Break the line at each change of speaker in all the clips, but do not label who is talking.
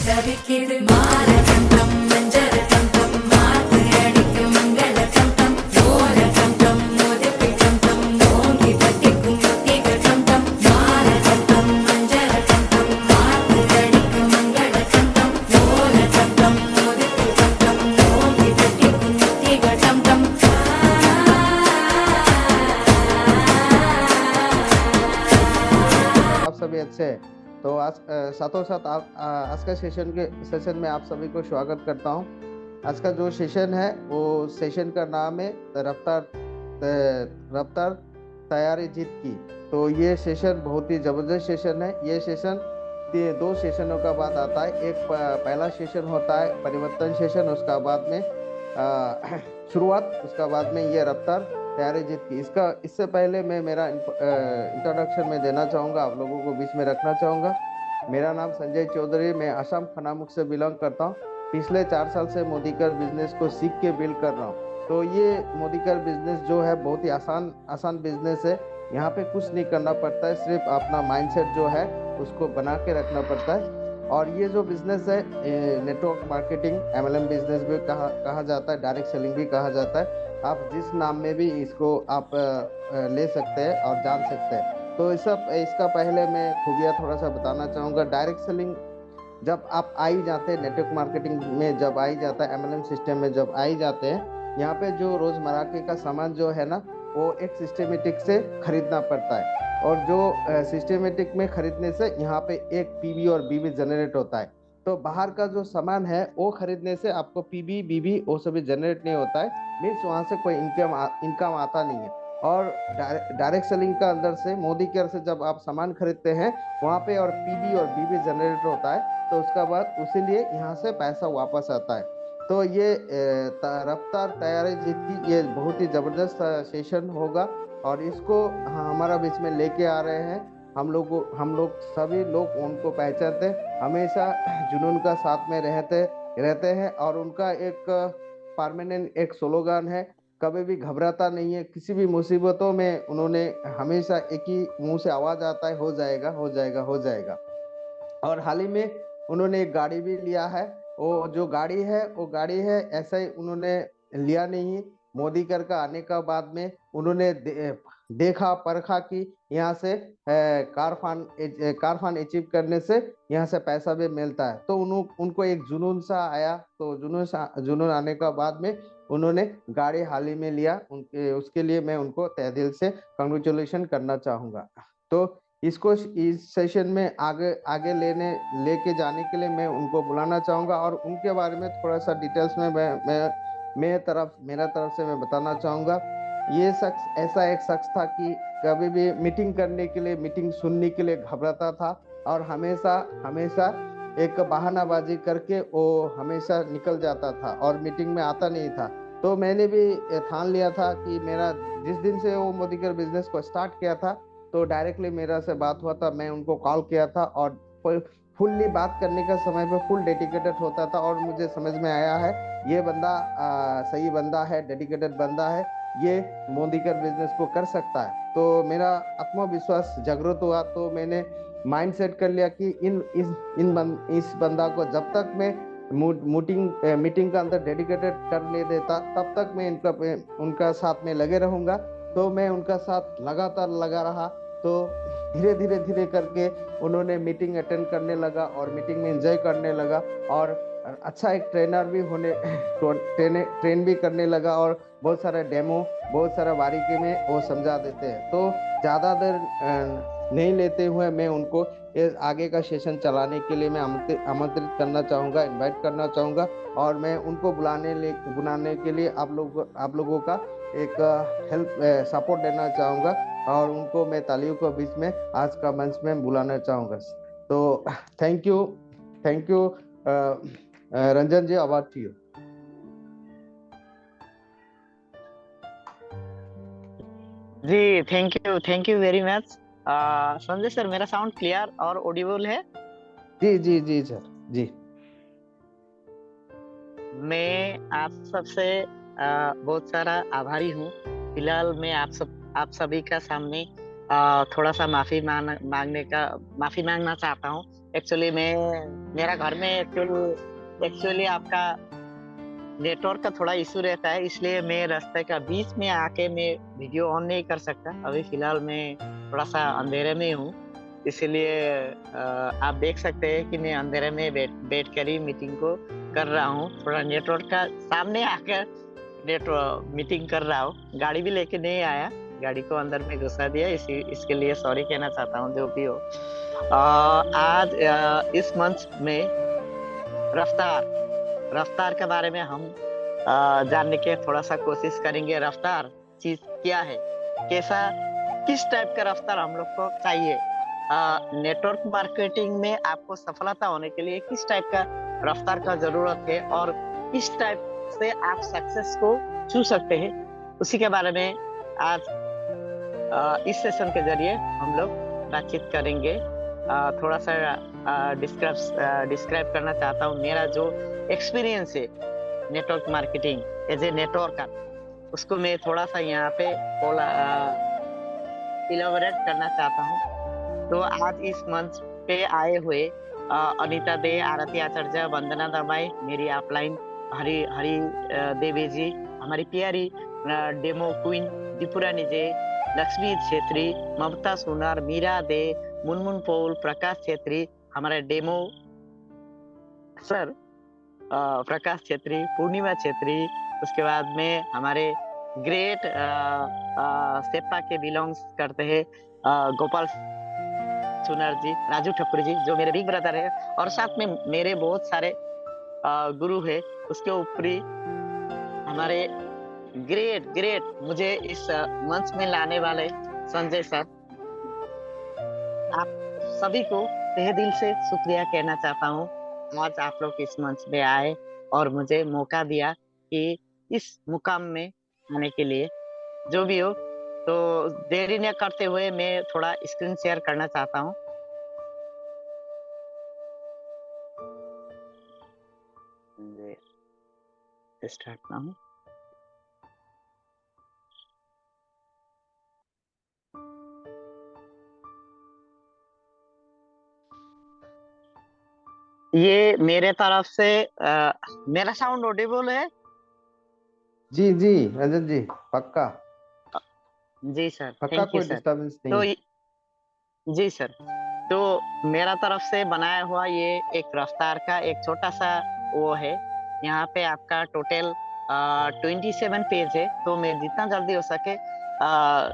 தவிக்குது மாற கண்டம் மஞ்சர கண்டம் மாத்து அடிக்கு மங்கள கண்டம் ஓர கண்டம் முதுகு கண்டம் ஓங்கி தட்டிக்கும் முத்திக கண்டம் மாற கண்டம் மஞ்சர கண்டம் மாத்து அடிக்கு மங்கள கண்டம் ஓர கண்டம் முதுகு கண்டம் ஓங்கி தட்டிக்கும் முத்திக கண்டம்
आप सभी अच्छे हैं। तो आज साथों साथ आज का सेशन में आप सभी को स्वागत करता हूं। आज का जो सेशन है वो सेशन का नाम है रफ्तार तैयारी जीत की। तो ये सेशन बहुत ही ज़बरदस्त सेशन है। ये सेशन दो सेशनों का बाद आता है। एक पहला सेशन होता है परिवर्तन सेशन, उसका बाद में शुरुआत, उसका बाद में ये रफ्तार तैयारी जीत की। इससे पहले मैं मेरा इंट्रोडक्शन में देना चाहूँगा, आप लोगों को बीच में रखना चाहूँगा। मेरा नाम संजय चौधरी, मैं असम खनामुख से बिलोंग करता हूँ। पिछले 4 साल से मोदीकर बिजनेस को सीख के बिल्ड कर रहा हूँ। तो ये मोदीकर बिजनेस जो है बहुत ही आसान बिजनेस है। यहाँ पे कुछ नहीं करना पड़ता है, सिर्फ अपना माइंडसेट जो है उसको बना के रखना पड़ता है। और ये जो बिजनेस है नेटवर्क मार्केटिंग, MLM बिजनेस भी कहा जाता है, डायरेक्ट सेलिंग भी कहा जाता है। आप जिस नाम में भी इसको आप ले सकते हैं और जान सकते हैं। तो इसका पहले मैं खूबियाँ थोड़ा सा बताना चाहूँगा। डायरेक्ट सेलिंग जब आप आ ही जाते हैं, नेटवर्क मार्केटिंग में जब आ ही जाता है, MLM सिस्टम में जब आ ही जाते हैं, यहाँ पे जो रोज़मर्रा के का सामान जो है ना वो एक सिस्टमेटिक से खरीदना पड़ता है। और जो सिस्टमेटिक में खरीदने से यहाँ पे एक PV और BV जनरेट होता है। तो बाहर का जो सामान है वो खरीदने से आपको PV BV वो सभी जनरेट नहीं होता है, मीन्स वहाँ से कोई इनकम आता नहीं है। और डायरेक्ट सेलिंग का अंदर से मोदी केयर से जब आप सामान खरीदते हैं वहाँ पे और PV और BV जनरेट होता है, तो उसका बाद उसीलिए यहाँ से पैसा वापस आता है। तो ये रफ्तार तैयारी जीत की ये बहुत ही ज़बरदस्त सेशन होगा और इसको हमारा बीच में लेके आ रहे हैं। हम लोग सभी लोग उनको पहचानते, हमेशा जुनून का साथ में रहते हैं। और उनका एक परमानेंट एक स्लोगन है, कभी भी घबराता नहीं है। किसी भी मुसीबतों में उन्होंने हमेशा एक ही मुंह से आवाज़ आता है, हो जाएगा हो जाएगा हो जाएगा। और हाल ही में उन्होंने एक गाड़ी भी लिया है। वो जो गाड़ी है वो गाड़ी है ऐसा ही उन्होंने लिया नहीं। मोदी कर का आने का बाद में उन्होंने देखा परखा कि यहाँ से कार फान अचीव करने से यहाँ से पैसा भी मिलता है। तो उनको एक जुनून सा आया। तो जुनून आने का बाद में उन्होंने गाड़ी हाल ही में लिया। उसके लिए मैं उनको तहे दिल से कंग्रेचुलेशन करना चाहूँगा। तो इसको इस सेशन में आगे लेके जाने के लिए मैं उनको बुलाना चाहूँगा और उनके बारे में थोड़ा सा डिटेल्स में मेरा तरफ से मैं बताना चाहूँगा। ये शख्स ऐसा एक शख्स था कि कभी भी मीटिंग करने के लिए, मीटिंग सुनने के लिए घबराता था और हमेशा एक बहानाबाजी करके वो हमेशा निकल जाता था और मीटिंग में आता नहीं था। तो मैंने भी ठान लिया था कि मेरा जिस दिन से वो मोदीकर बिजनेस को स्टार्ट किया था, तो डायरेक्टली मेरा से बात हुआ था, मैं उनको कॉल किया था और फुल्ली बात करने का समय पे फुल डेडिकेटेड होता था। और मुझे समझ में आया है ये बंदा सही बंदा है, डेडिकेटेड बंदा है, ये मोदीकर बिजनेस को कर सकता है। तो मेरा आत्मविश्वास जागृत हुआ। तो मैंने माइंड सेट कर लिया कि इस बंदा को जब तक मैं मीटिंग का अंदर डेडिकेटेड कर नहीं देता तब तक मैं उनका साथ में लगे रहूँगा। तो मैं उनका साथ लगातार लगा रहा। तो धीरे करके उन्होंने मीटिंग अटेंड करने लगा और मीटिंग में एंजॉय करने लगा और अच्छा एक ट्रेनर भी ट्रेन भी करने लगा और बहुत सारा डेमो, बहुत सारा बारीकी में वो समझा देते हैं। तो ज़्यादा देर नहीं लेते हुए मैं उनको आगे का सेशन चलाने के लिए मैं आमंत्रित करना चाहूँगा, इनवाइट करना चाहूँगा। और मैं उनको बुलाने के लिए आप लोगों का एक हेल्प सपोर्ट देना चाहूँगा और उनको मैं तालियों के बीच में आज का मंच में बुलाना चाहूँगा। तो thank you Ranjan ji, about to you.
जी thank you very much. Sanjay sir, मेरा साउंड क्लियर और ऑडिबल है?
जी सर जी।
मैं आप सबसे बहुत सारा आभारी हूँ। फिलहाल मैं आप सभी का सामने थोड़ा सा माफी मांगना चाहता हूँ एक्चुअली मेरा घर में एक्चुअली आपका नेटवर्क का थोड़ा इशू रहता है, इसलिए मैं रास्ते का बीच में आके मैं वीडियो ऑन नहीं कर सकता। अभी फिलहाल मैं थोड़ा सा अंधेरे में हूँ, इसीलिए आप देख सकते हैं कि मैं अंधेरे में बैठ कर ही मीटिंग को कर रहा हूँ। थोड़ा नेटवर्क का सामने आकर नेटवर्क मीटिंग कर रहा हूँ। गाड़ी भी लेके नहीं आया, गाड़ी को अंदर में घुसा दिया, इसके लिए सॉरी कहना चाहता हूँ जो भी हो। आज इस मंच में रफ्तार रफ्तार के बारे में हम जानने के थोड़ा सा कोशिश करेंगे। रफ्तार चीज क्या है, कैसा, किस टाइप का रफ्तार हम लोग को चाहिए। नेटवर्क मार्केटिंग में आपको सफलता होने के लिए किस टाइप का रफ्तार का जरूरत है और किस टाइप से आप सक्सेस को छू सकते हैं, उसी के बारे में आज इस सेशन के जरिए हम लोग बातचीत करेंगे। थोड़ा सा डिस्क्राइब करना चाहता हूँ मेरा जो एक्सपीरियंस है network marketing as a networker, उसको मैं थोड़ा सा यहाँ पे इलाबोरेट करना चाहता हूँ। तो आज इस मंच पे आए हुए अनीता दे, आरती आचार्य, वंदना दमाई, मेरी अपलाइन हरी हरी देवी जी, हमारी प्यारी डेमो क्वीन दीपुरानी जी, लक्ष्मी छेत्री, ममता सोनार, मीरा दे, मुनमुन पौल, प्रकाश छेत्री, हमारे डेमो सर प्रकाश छेत्री, पूर्णिमा छेत्री, उसके बाद में हमारे ग्रेट सेप्पा के बिलोंग्स करते हैं गोपाल सुनार जी, राजू ठकुर जी जो मेरे बिग ब्रदर है, और साथ में मेरे बहुत सारे गुरु है। उसके ऊपरी हमारे ग्रेट ग्रेट मुझे इस मंच में लाने वाले संजय सर, आप सभी को तहे दिल से शुक्रिया कहना चाहता हूँ। आज आप लोग इस मंच में आए और मुझे मौका दिया कि इस मुकाम में आने के लिए। जो भी हो, तो देरी न करते हुए मैं थोड़ा स्क्रीन शेयर करना चाहता हूँ। Start now. ये मेरे तरफ से मेरा साउंड ऑडिबल है?
जी जी रजत जी, पक्का
जी सर,
पक्का,
थैंक यू
कोई
सर।
डिस्टर्बेंस
तो
नहीं।
जी सर, तो मेरा तरफ से बनाया हुआ ये एक रफ्तार का एक छोटा सा वो है। यहाँ पे आपका टोटल 27 पेज है, तो मैं जितना जल्दी हो सके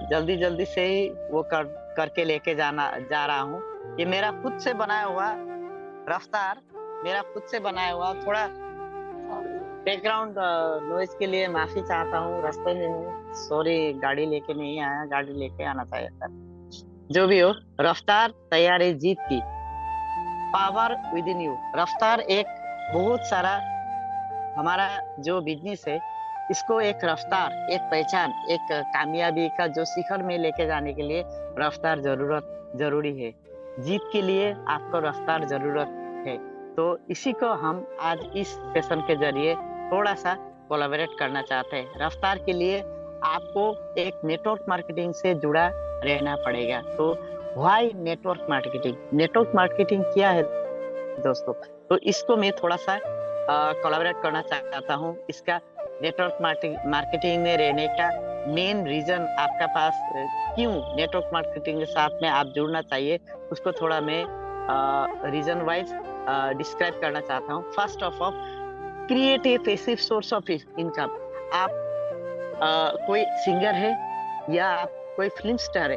जल्दी जल्दी से ही वो करके लेके जा रहा हूँ। ये मेरा खुद से बनाया हुआ रफ्तार, मेरा खुद से बनाया हुआ। थोड़ा बैकग्राउंड नॉइज के लिए माफी चाहता हूँ, रास्ते में हूँ, सॉरी, गाड़ी लेके नहीं आया, गाड़ी लेके आना चाहिए था। जो भी हो, रफ्तार तैयारी जीत की, पावर विद इन यू। रफ्तार एक बहुत सारा हमारा जो बिजनेस है, इसको एक रफ्तार, एक पहचान, एक कामयाबी का जो शिखर में लेके जाने के लिए रफ्तार जरूरी है। जीत के लिए आपको रफ्तार जरूरत है। तो इसी को हम आज इस सेशन के जरिए थोड़ा सा कोलैबोरेट करना चाहते हैं। रफ्तार के लिए आपको एक नेटवर्क मार्केटिंग से जुड़ा रहना पड़ेगा। तो why network marketing, network marketing क्या है दोस्तों? तो इसको मैं थोड़ा सा कोलैबोरेट करना चाहता हूँ। इसका नेटवर्क मार्केटिंग में रहने का मेन रीजन आपका पास क्यों नेटवर्क मार्केटिंग के साथ में आप जुड़ना चाहिए, उसको थोड़ा मैं रीजन वाइज डिस्क्राइब करना चाहता हूँ। First of all, create a passive source of income. आप कोई सिंगर है या आप कोई फिल्म स्टार है?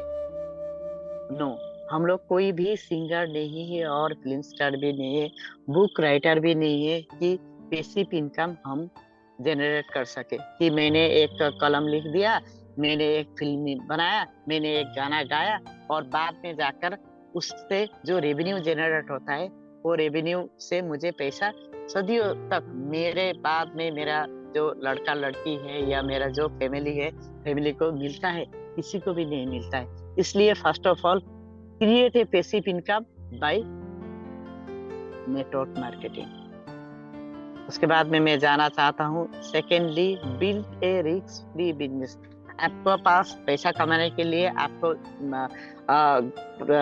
नो, हम लोग कोई भी सिंगर नहीं है और फिल्म स्टार भी नहीं है, बुक राइटर भी नहीं है कि पैसिव इनकम हम जनरेट कर सके। कि मैंने एक कलम लिख दिया, मैंने एक फिल्म बनाया, मैंने एक गाना गाया और बाद में जाकर उससे जो रेवेन्यू जनरेट होता है, वो रेवेन्यू से मुझे पैसा सदियों तक मेरे बाद में मेरा जो लड़का लड़की है या मेरा जो फैमिली है, फैमिली को मिलता है, किसी को भी नहीं मिलता है। इसलिए first of all, create a passive income by network marketing. उसके बाद में मैं जाना चाहता हूँ secondly, build a risk free business. आपको पास पैसा कमाने के लिए आपको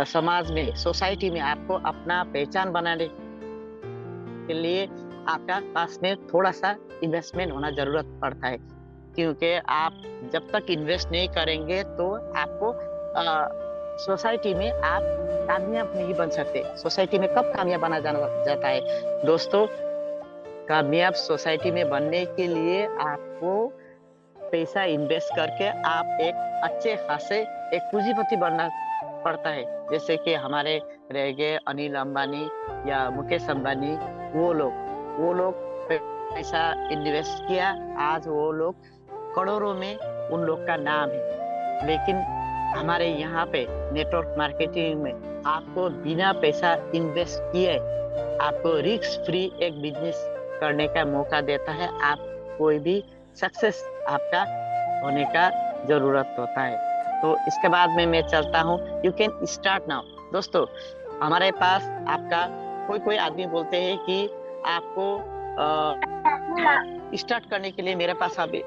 समाज में, सोसाइटी में आपको अपना पहचान बनाने के लिए आपका पास में थोड़ा सा इन्वेस्टमेंट होना जरूरत पड़ता है, क्योंकि आप जब तक इन्वेस्ट नहीं करेंगे तो आपको सोसाइटी में आप कामयाब नहीं बन सकते। सोसाइटी में कब कामयाब बना जाता है दोस्तों? कामयाब सोसाइटी में बनने के लिए आपको पैसा इन्वेस्ट करके आप एक अच्छे खासे एक पूंजीपति बनना पड़ता है। जैसे कि हमारे रह गए अनिल अंबानी या मुकेश अंबानी, वो लोग पैसा इन्वेस्ट किया, आज वो लोग करोड़ों में उन लोग का नाम है। लेकिन हमारे यहाँ पे नेटवर्क मार्केटिंग में आपको बिना पैसा इन्वेस्ट किए आपको रिस्क फ्री एक बिजनेस करने का मौका देता है। आप कोई भी सक्सेस आपका होने का जरूरत होता है। तो इसके बाद में मैं चलता हूँ, यू कैन स्टार्ट नाउ। दोस्तों, हमारे पास आपका कोई आदमी बोलते हैं कि आपको स्टार्ट करने के लिए मेरे पास अभी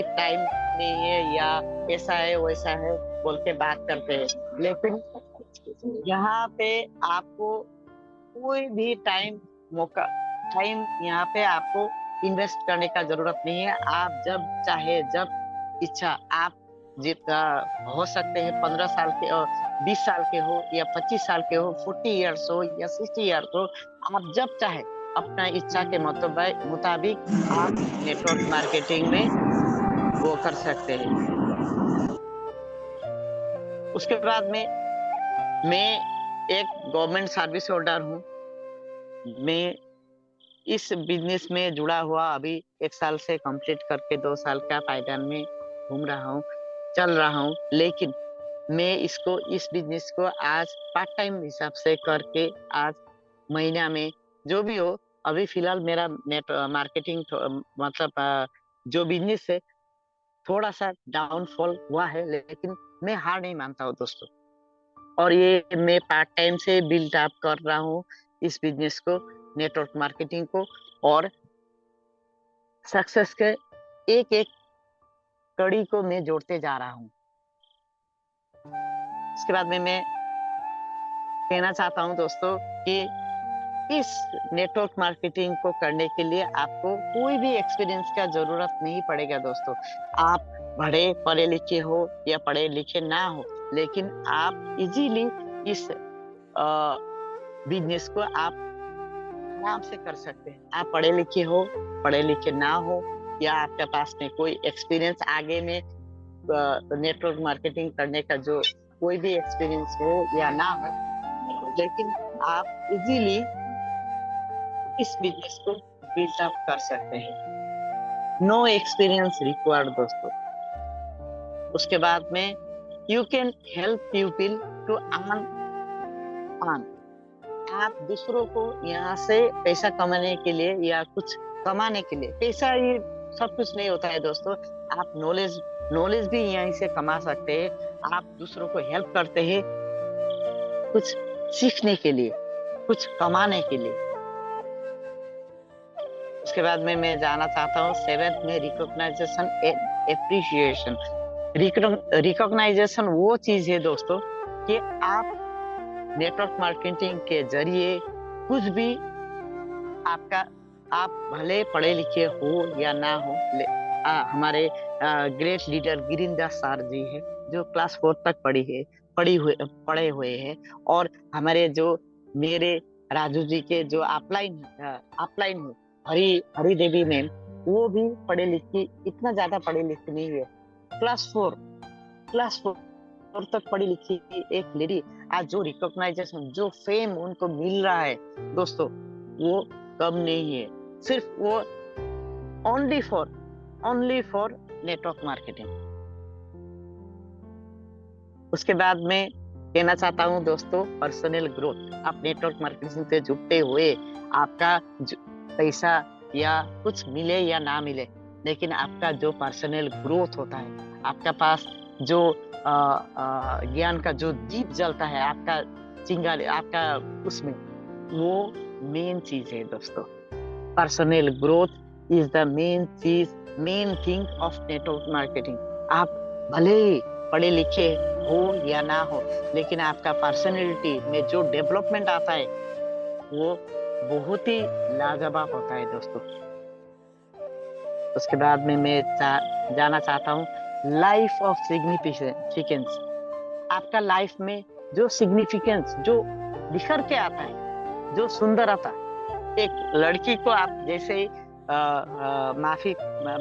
टाइम नहीं है, या ऐसा है वैसा है बोल के बात करते हैं। लेकिन यहाँ पे आपको कोई भी टाइम यहाँ पे आपको इन्वेस्ट करने का जरूरत नहीं है। आप जब चाहे, जब इच्छा, आप जितना हो सकते हैं 15 साल के और 20 साल के हो या 25 साल के हो, 40 इयर्स हो या 60 इयर्स हो, आप जब चाहे अपना इच्छा के मुताबिक आप नेटवर्क मार्केटिंग में वो कर सकते हैं। उसके बाद में मैं एक गवर्नमेंट सर्विस होल्डर हूँ। मैं इस बिजनेस में जुड़ा हुआ अभी 1 साल से कंप्लीट करके 2 साल का पायदान में घूम रहा हूँ, चल रहा हूँ। लेकिन मैं इस बिजनेस को आज पार्ट टाइम हिसाब से करके आज महीना में जो भी हो, अभी फिलहाल मेरा नेट मार्केटिंग मतलब जो बिजनेस है थोड़ा सा डाउनफॉल हुआ है, लेकिन मैं हार नहीं मानता हूँ दोस्तों। और ये मैं पार्ट टाइम से बिल्ड अप कर रहा हूँ इस बिजनेस को, नेटवर्क मार्केटिंग को, और सक्सेस के एक एक कड़ी को मैं जोड़ते जा रहा हूँ। इसके बाद में मैं कहना चाहता हूँ दोस्तों कि इस नेटवर्क मार्केटिंग को करने के लिए आपको कोई भी एक्सपीरियंस का जरूरत नहीं पड़ेगा दोस्तों। आप बड़े पढ़े लिखे हो या पढ़े लिखे ना हो, लेकिन आप इजीली इस बिजनेस को आप आराम से कर सकते हैं। आप पढ़े लिखे हो, पढ़े लिखे ना हो, या आपके पास में कोई एक्सपीरियंस आगे में नेटवर्क मार्केटिंग करने का जो कोई भी एक्सपीरियंस हो या ना हो, लेकिन आप इजीली इस बिजनेस को बिल्ड अप कर सकते हैं। नो एक्सपीरियंस रिक्वायर्ड दोस्तों। उसके बाद में you can help people to earn. आप दूसरों को यहाँ से पैसा कमाने के लिए या कुछ कमाने के लिए, पैसा ये सब कुछ नहीं होता है दोस्तों। आप नॉलेज भी यहीं से कमा सकते हैं। आप दूसरों को हेल्प करते हैं कुछ सीखने के लिए, कुछ कमाने के लिए। उसके बाद में मैं जाना चाहता हूँ 7th में रिकॉग्नाइजेशन एंड एप्रिसिएशन। रिकॉग्नाइजेशन वो चीज है दोस्तों कि आप नेटवर्क मार्केटिंग के जरिए कुछ भी आप भले पढ़े लिखे हो या ना हो, हमारे ग्रेट लीडर गिरिंदास सर जी है जो क्लास 4 तक पढ़े हुए हैं, और हमारे जो मेरे राजू जी के जो अपलाइन है हरी देवी मैम, वो भी पढ़े लिखे, इतना ज्यादा पढ़े लिखे नहीं है, क्लास 4 तक पढ़ी लिखी एक लेडी आज जो रिकॉग्नाइजेशन, जो फेम उनको मिल रहा है दोस्तों, वो कम नहीं है। सिर्फ वो ओनली फॉर नेटवर्क मार्केटिंग। उसके बाद में कहना चाहता हूँ दोस्तों, पर्सनल ग्रोथ। आप नेटवर्क मार्केटिंग से जुड़ते हुए आपका पैसा या कुछ मिले या ना मिले, लेकिन आपका जो पर्सनल ग्रोथ होता है, आपका पास जो ज्ञान का जो दीप जलता है, आपका चिंगारी, आपका उसमें, वो मेन चीज है दोस्तों। Personal growth is the main thing of network marketing. आप भले ही पढ़े लिखे हो या ना हो, लेकिन आपका पर्सनैलिटी में जो डेवलपमेंट आता है वो बहुत ही लाजवाब होता है दोस्तों। उसके बाद में मैं जाना चाहता हूँ लाइफ ऑफ सिग्निफिकेंस। आपका लाइफ में जो सिग्निफिकेंस जो निखर के आता है, जो सुंदरता, एक लड़की को आप जैसे ही माफी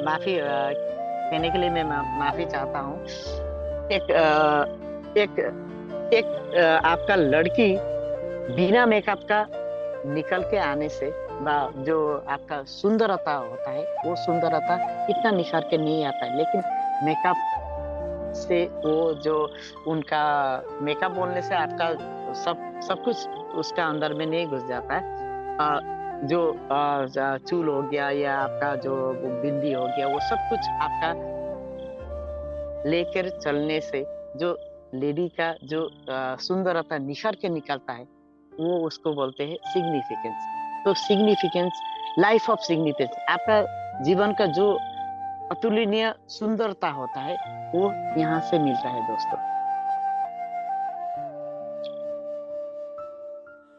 माफी कहने के लिए मैं माफी चाहता हूँ। एक एक एक आपका लड़की बिना मेकअप का निकल के आने से जो आपका सुंदरता होता है वो सुंदरता इतना निखर के नहीं आता है, लेकिन मेकअप से वो जो उनका मेकअप बोलने से आपका सब कुछ उसका अंदर में नहीं घुस जाता है। जो चूल हो गया या आपका जो बिंदी हो गया, वो सब कुछ आपका लेकर चलने से जो लेडी का जो सुंदरता निखर के निकलता है वो उसको बोलते हैं सिग्निफिकेंस। तो सिग्निफिकेंस, लाइफ ऑफ सिग्निफिकेंस, आपका जीवन का जो अतुलनीय सुंदरता होता है वो यहाँ से मिलता है दोस्तों।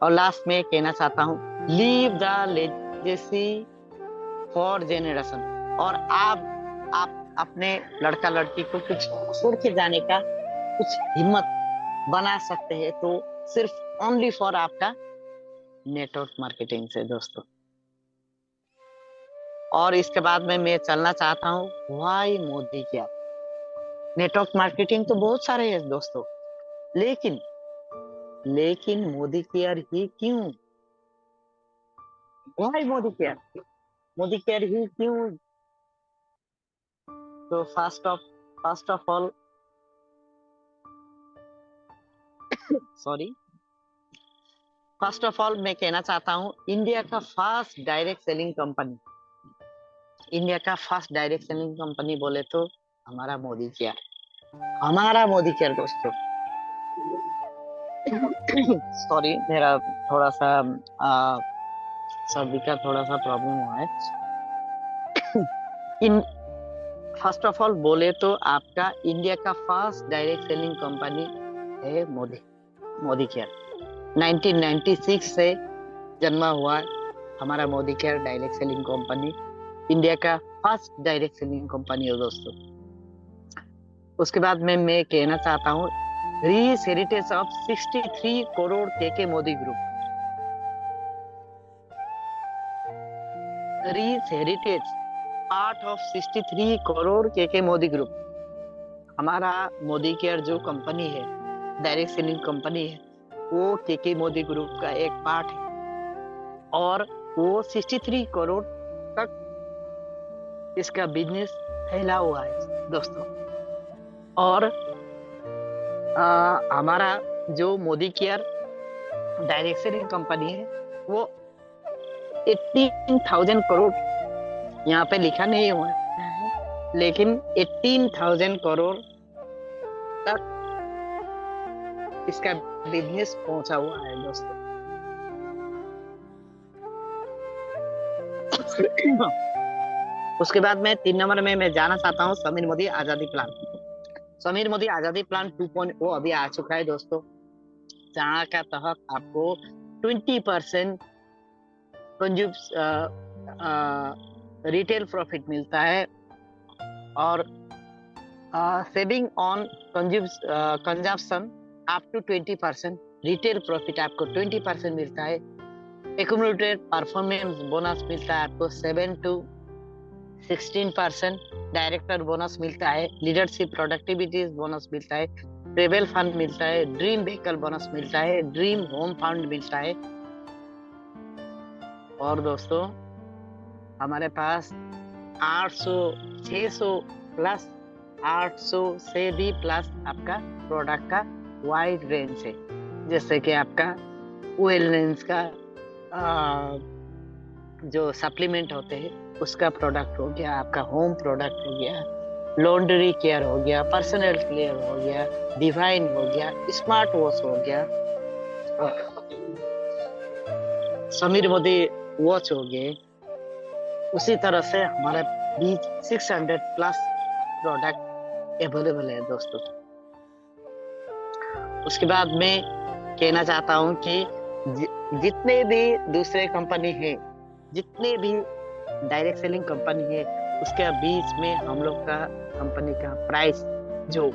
और लास्ट में कहना चाहता हूँ leave the legacy for generation. और आप अपने लड़का लड़की को कुछ छोड़ के जाने का कुछ हिम्मत बना सकते हैं तो सिर्फ ओनली फॉर आपका नेटवर्क मार्केटिंग से दोस्तों। और इसके बाद में मैं चलना चाहता हूँ why Modi care. Network marketing तो बहुत सारे हैं दोस्तों, लेकिन मोदी केयर ही क्यों? व्हाई मोदी केयर ही क्यों? तो फर्स्ट ऑफ ऑल मैं कहना चाहता हूँ इंडिया का फर्स्ट डायरेक्ट सेलिंग कंपनी बोले तो हमारा मोदी केयर दोस्तों। सॉरी, मेरा थोड़ा सा सर्दी का थोड़ा सा प्रॉब्लम हुआ है। फर्स्ट ऑफ ऑल बोले तो आपका इंडिया का फर्स्ट डायरेक्ट सेलिंग कंपनी है मोदी केयर। 1996 से जन्मा हुआ हमारा Modi care direct selling company India का फर्स्ट डायरेक्ट सेलिंग कंपनी है दोस्तों। उसके बाद में मैं कहना चाहता हूँ रीच हेरिटेज ऑफ 63 करोड़ के Modi group. Reach heritage part of 63 crore के मोदी ग्रुप। हमारा मोदी केयर जो कंपनी है, डायरेक्ट सेलिंग कंपनी है, वो के मोदी ग्रुप का एक पार्ट है और वो 63 करोड़ तक इसका बिजनेस फैला हुआ है दोस्तों। और हमारा जो Modi care direct selling company है वो 18,000 करोड़, यहाँ पे लिखा नहीं हुआ है, लेकिन 18,000 करोड़ तक इसका बिजनेस पहुंचा हुआ है दोस्तों। उसके बाद में 3 नंबर में मैं जाना चाहता हूँ समीर मोदी आजादी प्लान। समीर मोदी आजादी प्लान 2.0 अभी आ चुका है दोस्तों, जहाँ का तहत आपको 20% रिटेल प्रॉफिट मिलता है और saving on consumption up to 20%, retail profit आपको 20% मिलता है। एक्यूमुलेटेड परफॉर्मेंस बोनस मिलता है आपको 7 to 16%, डायरेक्टर बोनस मिलता है, लीडरशिप प्रोडक्टिविटी बोनस मिलता है, ट्रेवल फंड मिलता है, ड्रीम व्हीकल बोनस मिलता है, ड्रीम होम फंड मिलता है। और दोस्तों हमारे पास 600 प्लस 800 से भी प्लस आपका प्रोडक्ट का वाइड रेंज है, जैसे कि आपका वेलनेस का जो सप्लीमेंट होते हैं उसका प्रोडक्ट हो गया, आपका होम प्रोडक्ट हो गया, लॉन्ड्री केयर हो गया, पर्सनल केयर हो गया, डिवाइन हो गया, स्मार्ट वॉच हो गया, समीर मोदी वॉच हो गए, उसी तरह से हमारे बीच 600 प्लस प्रोडक्ट अवेलेबल है दोस्तों। उसके बाद मैं कहना चाहता हूँ कि जितने भी दूसरे कंपनी है, जितने भी डायरेक्ट सेलिंग कंपनी है, उसके बीच में हम लोग का कंपनी का प्राइस जो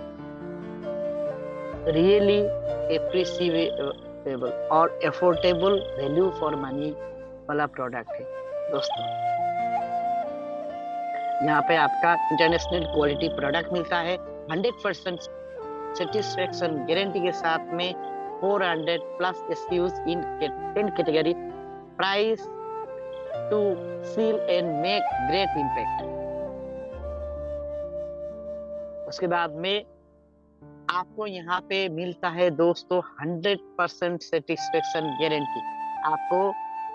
रियली एप्रिशिएबल और अफोर्डेबल वैल्यू फॉर मनी वाला प्रोडक्ट है दोस्तों। यहाँ पे आपका इंटरनेशनल क्वालिटी प्रोडक्ट मिलता है 100% सेटिस्फेक्शन गारंटी के साथ में 400 plus SKUs in 10 category, price to seal and make great impact. उसके बाद में आपको यहाँ पे मिलता है दोस्तों 100% सेटिस्फेक्शन गारंटी। आपको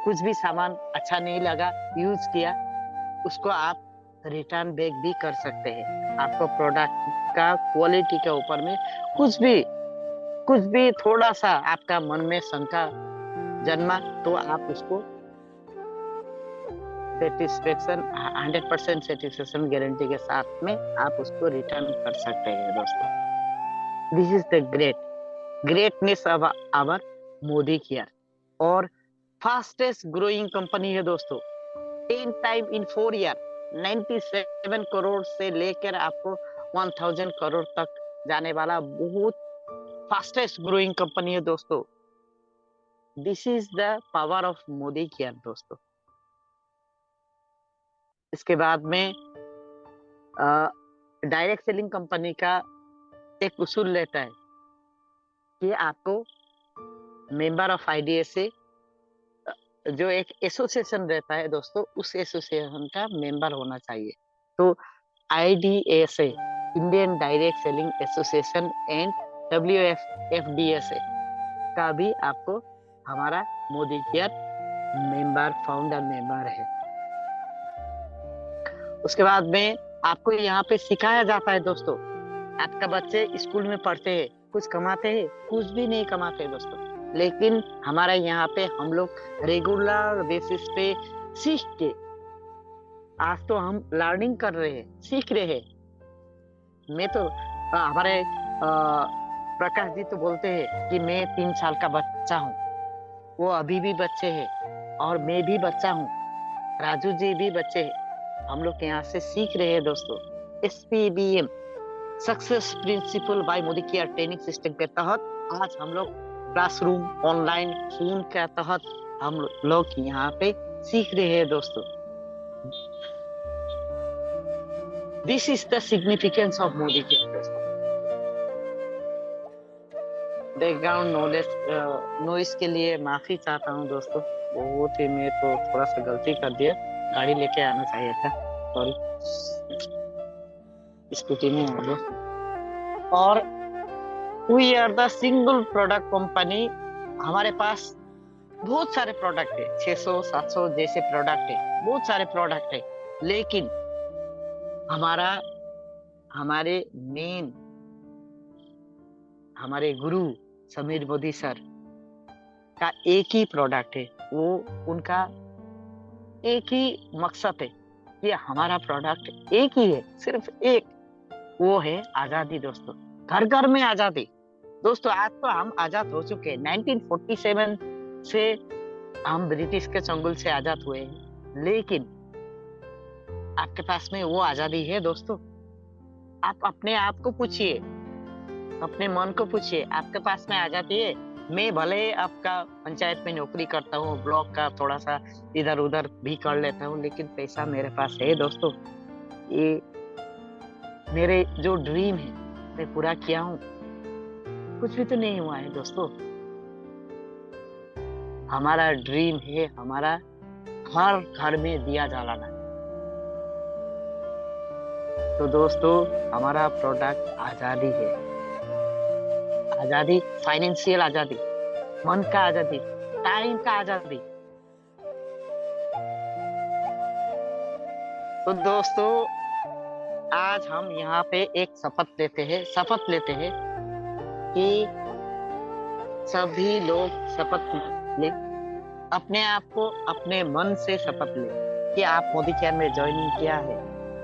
कुछ भी सामान अच्छा नहीं लगा, यूज किया, उसको आप रिटर्न बैक भी कर सकते हैं। आपको प्रोडक्ट का क्वालिटी के ऊपर में कुछ भी थोड़ा सा आपका मन में शंका जन्मा तो आप उसको सेटिस्फेक्शन 100% सेटिस्फेक्शन गारंटी के साथ में आप उसको रिटर्न कर सकते हैं दोस्तों। This is the greatness of our Modi care. और फास्टेस्ट ग्रोइंग कंपनी है दोस्तों। 10 टाइम इन 4 ईयर 97 करोड़ से लेकर आपको 1000 करोड़ तक जाने वाला बहुत फास्टेस्ट ग्रोइंग कंपनी है दोस्तों। This is the power of Modi care दोस्तों। इसके बाद में डायरेक्ट सेलिंग कंपनी का एक उसूल रहता है कि आपको मेंबर ऑफ IDA से जो एक एसोसिएशन रहता है दोस्तों, उस एसोसिएशन का मेंबर होना चाहिए। तो IDSA Indian direct selling association and WFDSA का भी आपको हमारा मोदी केयर फाउंडर मेंबर है। उसके बाद में आपको यहाँ पे सिखाया जाता है दोस्तों। आपका बच्चे स्कूल में पढ़ते हैं, कुछ कमाते हैं, कुछ भी नहीं कमाते दोस्तों, लेकिन हमारा यहाँ पे हम लोग रेगुलर बेसिस पे सीख के आज तो हम लर्निंग कर रहे हैं, सीख रहे हैं। मैं तो हमारे प्रकाश जी तो बोलते हैं कि मैं 3 साल का बच्चा हूँ, वो अभी भी बच्चे हैं और मैं भी बच्चा हूँ, राजू जी भी बच्चे हैं। हम लोग यहाँ से सीख रहे हैं दोस्तों। SPBM success principal bye Modi care training system के तहत आज हम लोग क्लासरूम ऑनलाइन फोन के तहत हम लोग यहाँ पे सीख रहे हैं दोस्तों। This is the significance of Modi care दोस्तों। बैकग्राउंड नॉइस के लिए माफी चाहता हूँ दोस्तों, बहुत ही मैं तो थोड़ा सा गलती कर दिया, गाड़ी लेके आना चाहिए था, सॉरी, स्कूटी में आ गया। और we are the single product company. हमारे पास बहुत सारे प्रोडक्ट है, 600-700 जैसे प्रोडक्ट है, बहुत सारे प्रोडक्ट है, लेकिन हमारे गुरु समीर मोदी सर का एक ही प्रोडक्ट है, वो उनका एक ही मकसद है कि हमारा प्रोडक्ट एक ही है, सिर्फ एक, वो है आजादी दोस्तों। घर घर में आजादी दोस्तों। आज तो हम आजाद हो चुके हैं। 1947 से हम ब्रिटिश के चंगुल से आजाद हुए हैं, लेकिन आपके पास में वो आजादी है दोस्तों? आप अपने आप को पूछिए, अपने मन को पूछिए, आपके पास में आजादी है? मैं भले आपका पंचायत में नौकरी करता हूँ, ब्लॉक का थोड़ा सा इधर उधर भी कर लेता हूँ, लेकिन पैसा मेरे पास है दोस्तों। ये मेरे जो ड्रीम है मैं पूरा किया हूँ, कुछ भी तो नहीं हुआ है दोस्तों। हमारा ड्रीम है हमारा हर घर में दिया जलाना। तो दोस्तों हमारा प्रोडक्ट आजादी है। आजादी, फाइनेंशियल आजादी, मन का आजादी, टाइम का आजादी। तो दोस्तों आज हम यहाँ पे एक शपथ लेते हैं कि सभी लोग शपथ ले, अपने आप को अपने मन से शपथ ले कि आप मोदी केयर में ज्वाइनिंग किया है।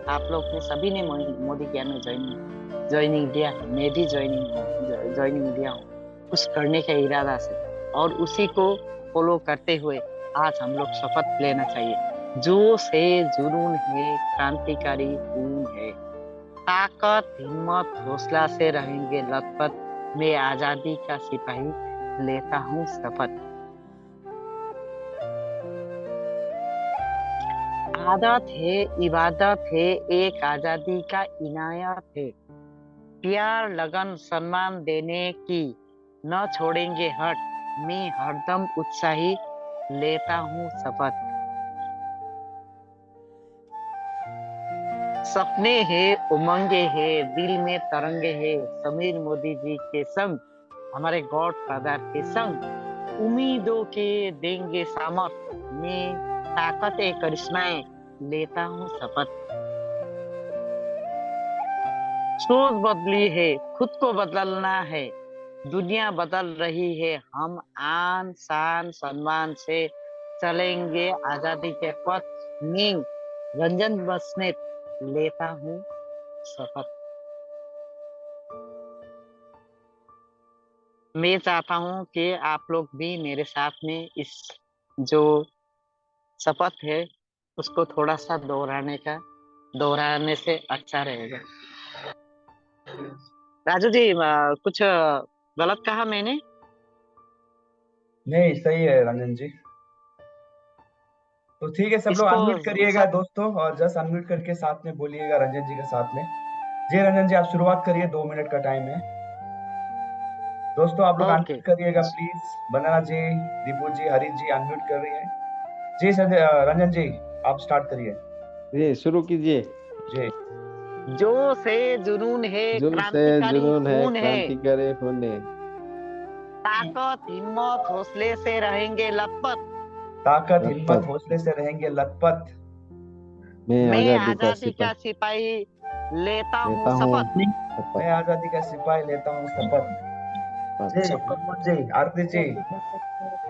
आप लोग ने सभी ने मोदी केयर में ज्वाइनिंग दिया है। मैं भी ज्वाइनिंग दिया हूँ कुछ करने के इरादा से, और उसी को फॉलो करते हुए आज हम लोग शपथ लेना चाहिए। जोश है, जुनून है, क्रांतिकारी खून है, ताकत हिम्मत हौसला से रहेंगे लथपथ, मैं आजादी का सिपाही लेता हूँ शपथ। आदत है, इबादत है, एक आजादी का इनायत है, प्यार लगन सम्मान देने की न छोड़ेंगे हट, मैं हरदम उत्साही लेता हूँ शपथ। सपने हैं, उमंगे हैं, दिल में तरंगे हैं, समीर मोदी जी के संग, हमारे गॉड फादर के संग, उम्मीदों के देंगे सामर्थ, मैं ताकत करिश्माएं लेता हूँ शपथ। सोच बदली है, खुद को बदलना है, दुनिया बदल रही है, हम आन शान सम्मान से चलेंगे आजादी के पथ, मैं रंजन बसनेत लेता हूँ शपथ। मैं चाहता हूँ कि आप लोग भी मेरे साथ में इस जो शपथ है उसको थोड़ा सा दोहराने से अच्छा रहेगा। राजू जी, कुछ गलत कहा मैंने?
नहीं, सही है रंजन जी। तो ठीक है, सब लोग
इसको
अनम्यूट करिएगा
सब
दोस्तों, और जस्ट अनम्यूट करके साथ में बोलिएगा रंजन जी के साथ में। जी रंजन जी, आप शुरुआत करिए, 2 मिनट का टाइम है। दोस्तों आप लोग
ओके।
अनम्यूट करिएगा प्लीज। बनाना जी, दीपू जी, हरीश जी अनम्यूट कर रही है। जी रंजन जी, आप स्टार्ट करिए।
ये शुरू कीजिए।
जी।
जो से जुनून है,
जो से
क्रांतिकारी
जुनून है,
खून है,
क्रांतिकारी होने,
ताकत हिम्मत हौसले से रहेंगे लथपथ,
ताकत हिम्मत
लथपथ,
हौसले से रहेंगे लथपथ,
मैं
मैं
आजादी का
आजादी का
सिपाही
सिपाही लेता हूँ
लेता हूँ
शपथ।
शपथ।
मैं आजादी का सिपाही लेता हूँ शपथ। जी प्रमोद जी, आरती जी,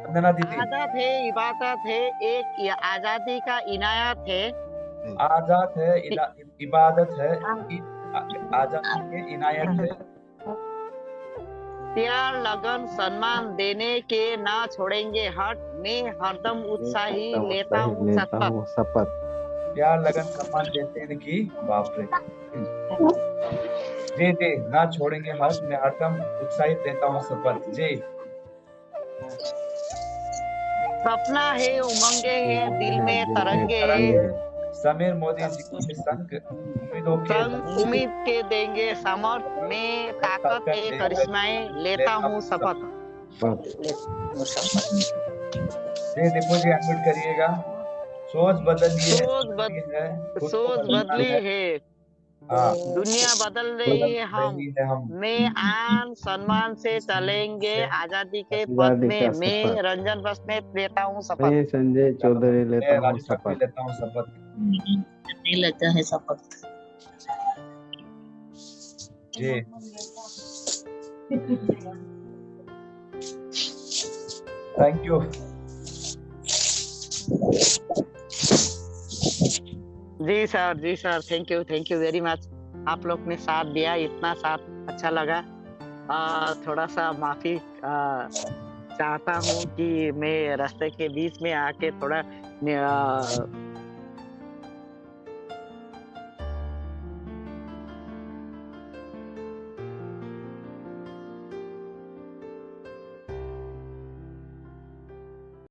वंदना दीदी।
आदत है, इबादत है, एक आजादी का इनायत है,
आजाद है, इबादत है, आजादी के इनायत है,
प्यार लगन सम्मान देने के ना छोड़ेंगे हट, मैं हरदम उत्साही लेता हूँ
लेता
शपथ।
हूँ शपथ।
प्यार लगन सम्मान देते हैं की बाप रे। जी जी, ना छोड़ेंगे हाथ, मैं हरदम उत्साहित देता हूँ शपथ। जी।
सपना है, उमंगे है, दिल में
दिल में
तरंगे है,
तरंगे हैं,
समीर मोदी जी के संग, उम्मीदों के
संग उम्मीद के देंगे समर्थ, मैं ताकत करिश्माएं लेता
लेता
हूँ
हूँ
शपथ।
जी दीपू जी अनम्यूट करिएगा। सोच बदलिए,
सोच
जरूरी है, खुद को
सोच
बदलना
बदली
है।
है,
हाँ,
दुनिया बदल रही
बदल
है, हम
रही है हम,
मैं आन सम्मान से चलेंगे
से
आजादी के पथ
आजादी
में,
का
मैं
शपथ।
रंजन बसनेत लेता हूँ शपथ।
मैं संजय चौधरी लेता
मैं
हूँ
राजू साहब भी
शपथ।
लेता हूँ शपथ।
नहीं लेता है शपथ।
जी। Thank you.
जी sir, thank you very much. आप लोग ने साथ दिया, इतना साथ अच्छा लगा। थोड़ा सा माफी चाहता हूँ कि मैं रास्ते के बीच में आके थोड़ा